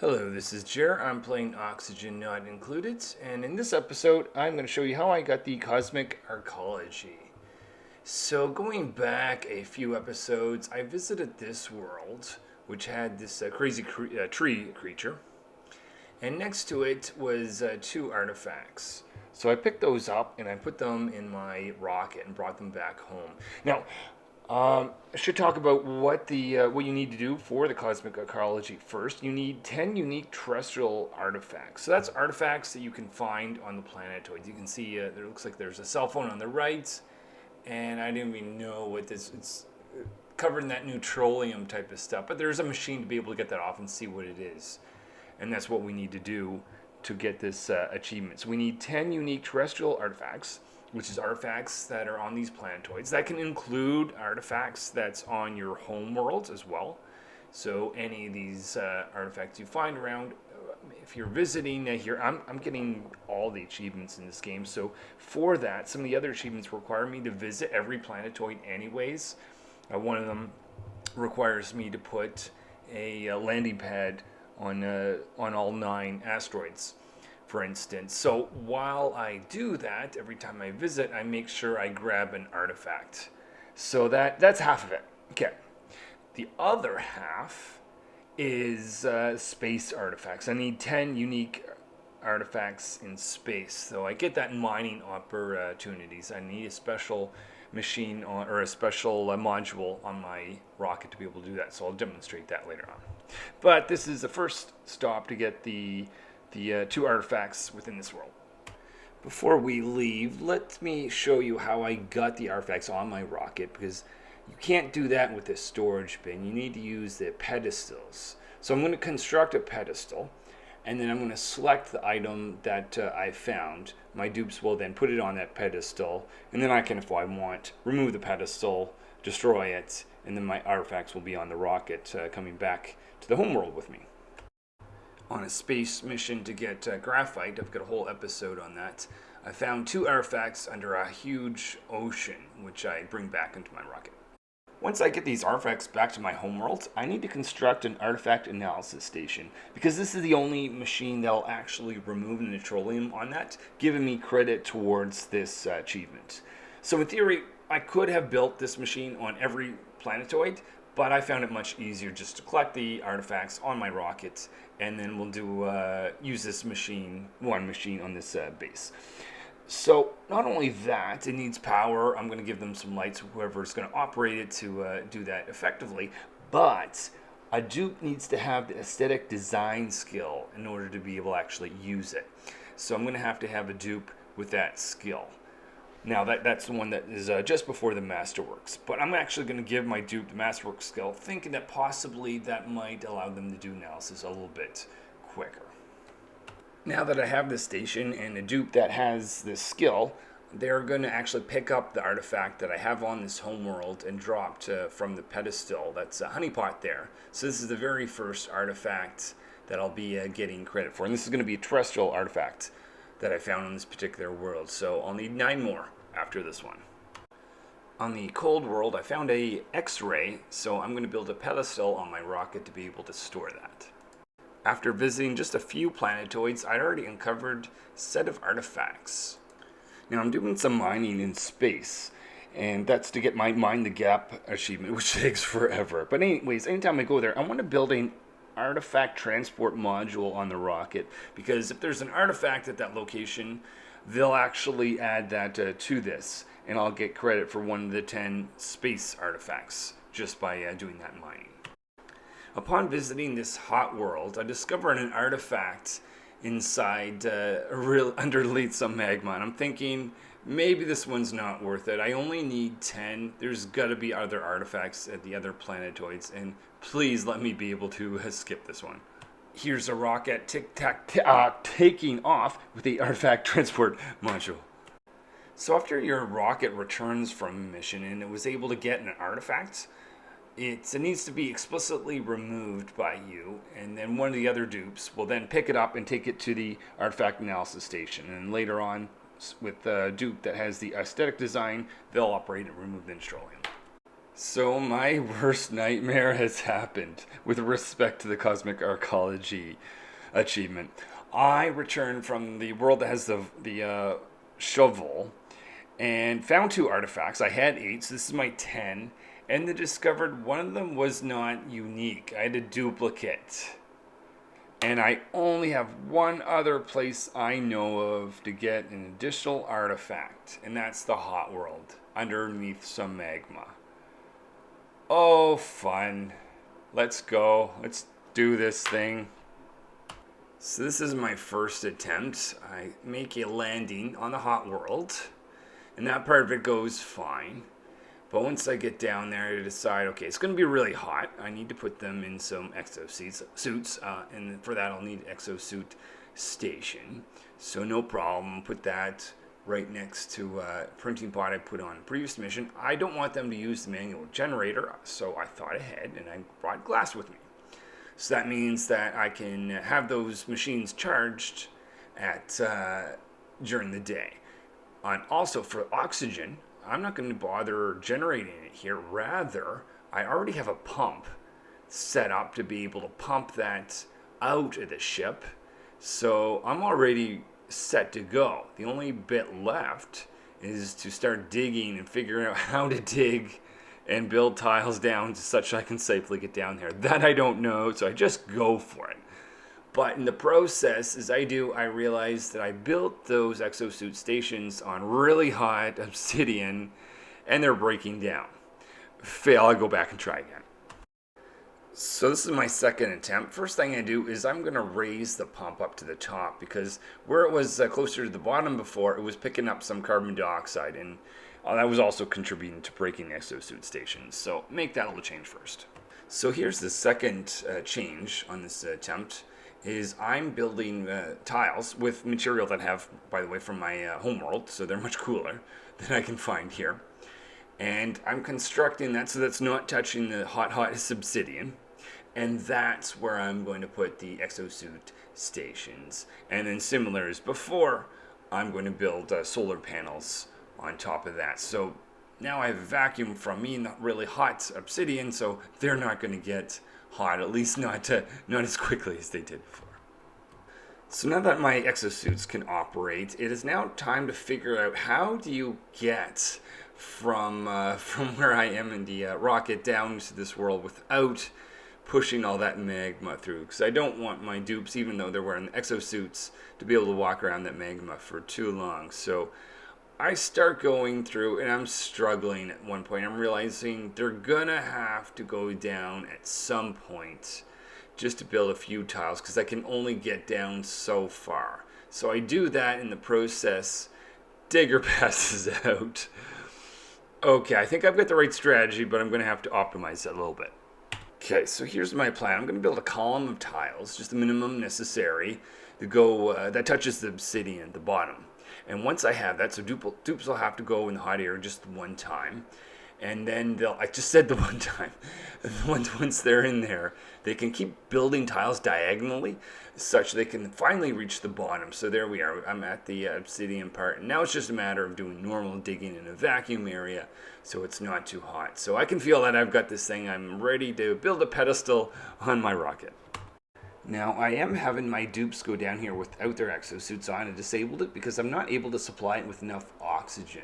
Hello, this is Jer. I'm playing Oxygen Not Included, and in this episode, I'm going to show you how I got the Cosmic Archaeology. So, going back a few episodes, I visited this world, which had this crazy tree creature, and next to it was two artifacts. So I picked those up and I put them in my rocket and brought them back home. Now, I should talk about what you need to do for the cosmic archaeology first. You need 10 unique terrestrial artifacts. So that's artifacts that you can find on the planetoids. You can see there looks like there's a cell phone on the right, and I didn't even know what this. It's covered in that neutronium type of stuff, but there's a machine to be able to get that off and see what it is, and that's what we need to do to get this achievement. So we need 10 unique terrestrial artifacts, which is artifacts that are on these planetoids. That can include artifacts that's on your home world as well. So any of these artifacts you find around, if you're visiting here, I'm getting all the achievements in this game. So for that, some of the other achievements require me to visit every planetoid anyways. One of them requires me to put a landing pad on all 9 asteroids, for instance. So while I do that, every time I visit, I make sure I grab an artifact. So that's half of it. Okay. The other half is space artifacts. I need 10 unique artifacts in space. So I get that in mining opportunities. I need a special machine or a special module on my rocket to be able to do that. So I'll demonstrate that later on. But this is the first stop to get the 2 artifacts within this world. Before we leave, let me show you how I got the artifacts on my rocket, because you can't do that with a storage bin. You need to use the pedestals. So I'm going to construct a pedestal, and then I'm going to select the item that I found. My dupes will then put it on that pedestal, and then I can, if I want, remove the pedestal, destroy it, and then my artifacts will be on the rocket coming back to the homeworld with me. On a space mission to get graphite, I've got a whole episode on that. I found 2 artifacts under a huge ocean, which I bring back into my rocket. Once I get these artifacts back to my homeworld, I need to construct an artifact analysis station, because this is the only machine that will actually remove the neutronium on that, giving me credit towards this achievement. So in theory, I could have built this machine on every planetoid, but I found it much easier just to collect the artifacts on my rocket, and then we'll use this one machine on this base. So not only that, it needs power. I'm going to give them some lights, whoever's going to operate it, to do that effectively. But a dupe needs to have the aesthetic design skill in order to be able to actually use it. So I'm going to have a dupe with that skill. Now that's the one that is just before the Masterworks, but I'm actually going to give my dupe the Masterworks skill, thinking that possibly that might allow them to do analysis a little bit quicker. Now that I have this station and a dupe that has this skill, they're going to actually pick up the artifact that I have on this homeworld and dropped from the pedestal. That's a honeypot there. So this is the very first artifact that I'll be getting credit for, and this is going to be a terrestrial artifact that I found on this particular world. So I'll need 9 more after this one. On the cold world, I found a X-ray, so I'm going to build a pedestal on my rocket to be able to store that. After visiting just a few planetoids, I'd already uncovered a set of artifacts. Now I'm doing some mining in space, and that's to get my Mind the Gap achievement, which takes forever. But anyways, anytime I go there, I want to build an artifact transport module on the rocket, because if there's an artifact at that location, they'll actually add that to this, and I'll get credit for one of the 10 space artifacts just by doing that mining. Upon visiting this hot world, I discovered an artifact inside underneath some magma, and I'm thinking maybe this one's not worth it. I only need 10. There's got to be other artifacts at the other planetoids, and please let me be able to skip this one. Here's a rocket taking off with the artifact transport module. So after your rocket returns from a mission and it was able to get an artifact, it needs to be explicitly removed by you, and then one of the other dupes will then pick it up and take it to the artifact analysis station. And later on, with the dupe that has the aesthetic design, they'll operate and remove the neutronium. So my worst nightmare has happened with respect to the Cosmic Archaeology achievement. I returned from the world that has the shovel and found two artifacts. I had eight, so this is my 10. And then discovered one of them was not unique. I had a duplicate. And I only have one other place I know of to get an additional artifact, and that's the hot world underneath some magma. Oh, fun. Let's go. Let's do this thing. So this is my first attempt. I make a landing on the hot world, and that part of it goes fine. But once I get down there, I decide, okay, it's going to be really hot. I need to put them in some exosuits, and for that I'll need exosuit station. So no problem, put that right next to a printing pod I put on a previous mission. I don't want them to use the manual generator, so I thought ahead and I brought glass with me. So that means that I can have those machines charged at during the day. And also for oxygen, I'm not going to bother generating it here. Rather, I already have a pump set up to be able to pump that out of the ship. So I'm already set to go. The only bit left is to start digging and figuring out how to dig and build tiles down such I can safely get down there. That I don't know, so I just go for it. But in the process, as I do, I realize that I built those exosuit stations on really hot obsidian, and they're breaking down. Fail, I go back and try again. So this is my second attempt. First thing I do is I'm going to raise the pump up to the top, because where it was closer to the bottom before, it was picking up some carbon dioxide, and that was also contributing to breaking the exosuit stations. So make that little change first. So here's the second change on this attempt. Is I'm building tiles with material that I have, by the way, from my homeworld, so they're much cooler than I can find here. And I'm constructing that so that's not touching the hot obsidian. And that's where I'm going to put the exosuit stations. And then similar as before, I'm going to build solar panels on top of that. So now I have a vacuum from me, not really hot obsidian, so they're not going to get hot, at least not as quickly as they did before. So now that my exosuits can operate, it is now time to figure out how do you get from where I am in the rocket down to this world without pushing all that magma through, because I don't want my dupes, even though they're wearing exosuits, to be able to walk around that magma for too long. So I start going through, and I'm struggling at one point. I'm realizing they're gonna have to go down at some point just to build a few tiles, because I can only get down so far. So I do that. In the process, Digger passes out. Okay, I think I've got the right strategy, but I'm gonna have to optimize that a little bit. Okay, so here's my plan. I'm gonna build a column of tiles, just the minimum necessary to go that touches the obsidian at the bottom. And once I have that, so dupes will have to go in the hot air just one time. And then I just said the one time, once they're in there, they can keep building tiles diagonally such they can finally reach the bottom. So there we are. I'm at the obsidian part. And now it's just a matter of doing normal digging in a vacuum area so it's not too hot. So I can feel that I've got this thing. I'm ready to build a pedestal on my rocket. Now, I am having my dupes go down here without their exosuits on. I disabled it because I'm not able to supply it with enough oxygen.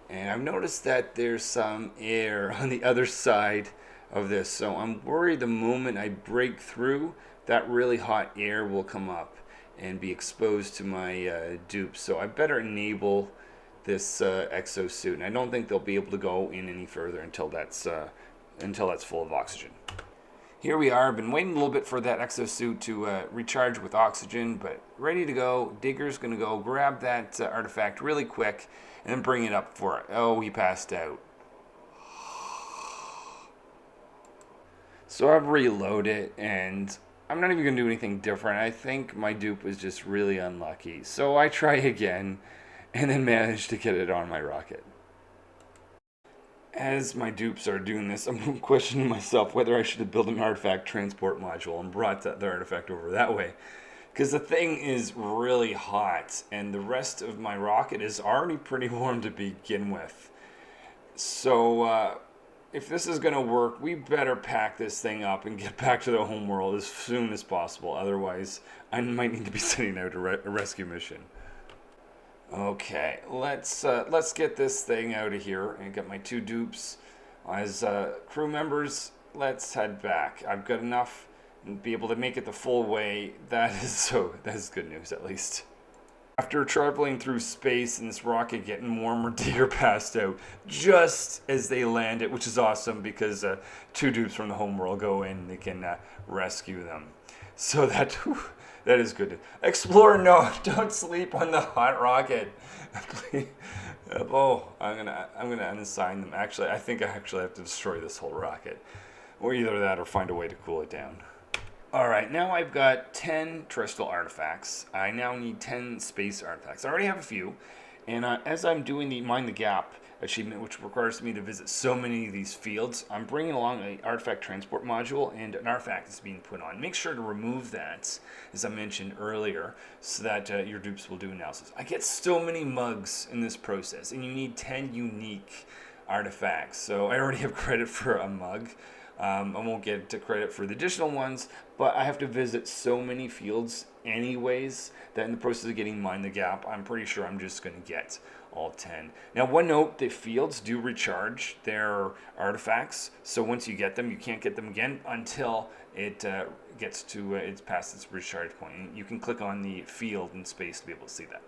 And I've noticed that there's some air on the other side of this. So I'm worried the moment I break through, that really hot air will come up and be exposed to my dupes. So I better enable this exosuit. And I don't think they'll be able to go in any further until that's full of oxygen. Here we are. I've been waiting a little bit for that exosuit to recharge with oxygen, but ready to go. Digger's going to go grab that artifact really quick and then bring it up for it. Oh, he passed out. So I've reloaded, and I'm not even going to do anything different. I think my dupe was just really unlucky. So I try again and then manage to get it on my rocket. As my dupes are doing this, I'm questioning myself whether I should have built an artifact transport module and brought the artifact over that way. Because the thing is really hot, and the rest of my rocket is already pretty warm to begin with. So if this is going to work, we better pack this thing up and get back to the home world as soon as possible. Otherwise, I might need to be sending out a rescue mission. Okay, let's get this thing out of here and get my 2 dupes as crew members. Let's head back. I've got enough and be able to make it the full way. That is good news, at least. After traveling through space and this rocket getting warmer, Digger passed out just as they landed, which is awesome because 2 dupes from the homeworld go in and they can rescue them. So that is good. Explore, no, don't sleep on the hot rocket. Oh, I'm gonna unassign them. Actually, I think I actually have to destroy this whole rocket, or either that or find a way to cool it down. Alright, now I've got 10 terrestrial artifacts. I now need 10 space artifacts. I already have a few, and as I'm doing the Mind the Gap achievement, which requires me to visit so many of these fields, I'm bringing along an artifact transport module, and an artifact is being put on. Make sure to remove that, as I mentioned earlier, so that your dupes will do analysis. I get so many mugs in this process, and you need 10 unique artifacts. So I already have credit for a mug. I won't get to credit for the additional ones, but I have to visit so many fields anyways that in the process of getting Mind the Gap, I'm pretty sure I'm just going to get all 10. Now, one note, the fields do recharge their artifacts, so once you get them, you can't get them again until it gets to it's past its recharge point. You can click on the field in space to be able to see that.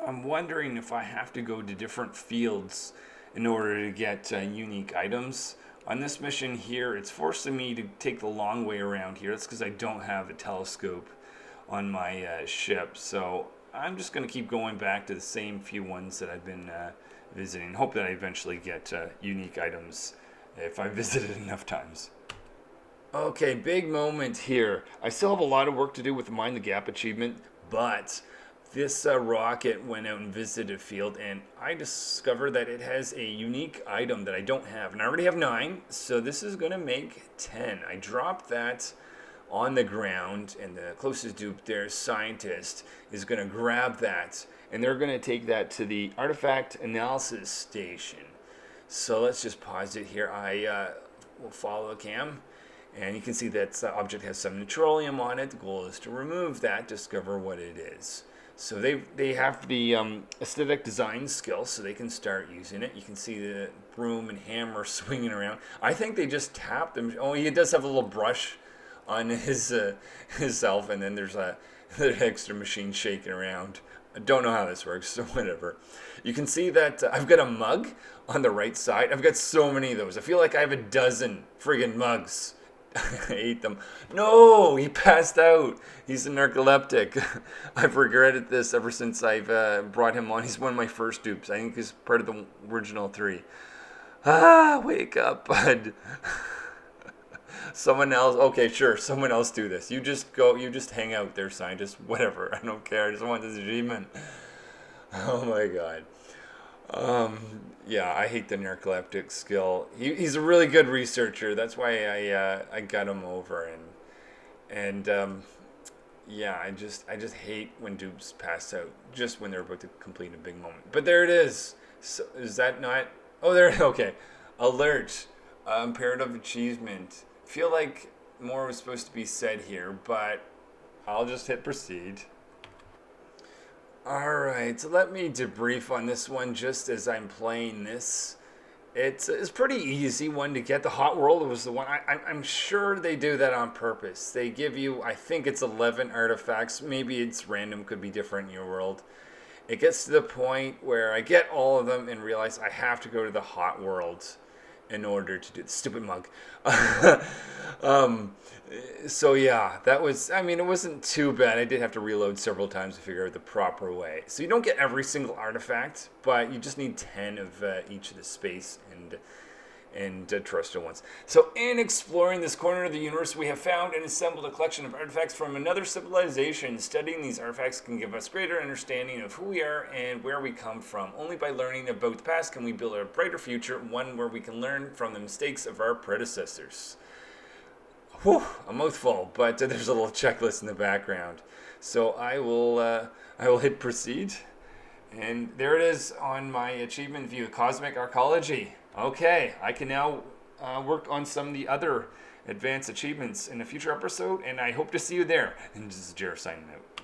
I'm wondering if I have to go to different fields in order to get unique items. On this mission here, it's forcing me to take the long way around here. That's because I don't have a telescope on my ship. So I'm just going to keep going back to the same few ones that I've been visiting. Hope that I eventually get unique items if I visit it enough times. Okay, big moment here. I still have a lot of work to do with the Mind the Gap achievement, but this rocket went out and visited a field, and I discovered that it has a unique item that I don't have. And I already have 9, so this is going to make 10. I dropped that on the ground, and the closest dupe there, Scientist, is going to grab that, and they're going to take that to the Artifact Analysis Station. So let's just pause it here. I will follow the cam, and you can see that the object has some neutronium on it. The goal is to remove that, discover what it is. So they have the aesthetic design skill, so they can start using it. You can see the broom and hammer swinging around. I think they just tapped them. Oh, he does have a little brush on his self, and then there's an extra machine shaking around. I don't know how this works, so whatever. You can see that I've got a mug on the right side. I've got so many of those. I feel like I have a dozen friggin' mugs. I ate them. No, he passed out. He's a narcoleptic. I've regretted this ever since I've brought him on. He's one of my first dupes. I think he's part of the original 3. Wake up, bud. Someone else. Okay, sure. Someone else do this. You just go. You just hang out there, scientist. Whatever. I don't care. I just want this achievement. Oh my god. Yeah, I hate the narcoleptic skill. He's a really good researcher. That's why I got him over, and yeah, I just hate when dupes pass out just when they're about to complete a big moment. But there it is. So, is that not? Oh, there. Okay. Alert. Imperative achievement. Feel like more was supposed to be said here, but I'll just hit proceed. Alright, so let me debrief on this one just as I'm playing this. It's a pretty easy one to get. The Hot World was the one. I'm sure they do that on purpose. They give you, I think it's 11 artifacts. Maybe it's random, could be different in your world. It gets to the point where I get all of them and realize I have to go to the Hot World in order to do the stupid mug. So yeah, that was, I mean, it wasn't too bad. I did have to reload several times to figure out the proper way. So you don't get every single artifact, but you just need 10 of each of the space and terrestrial ones. So in exploring this corner of the universe, we have found and assembled a collection of artifacts from another civilization. Studying these artifacts can give us greater understanding of who we are and where we come from. Only by learning about the past can we build a brighter future, one where we can learn from the mistakes of our predecessors. Whew, a mouthful, but there's a little checklist in the background. So I will hit proceed, and there it is on my achievement view, Cosmic Archaeology. Okay, I can now work on some of the other advanced achievements in a future episode, and I hope to see you there. And this is Jared signing out.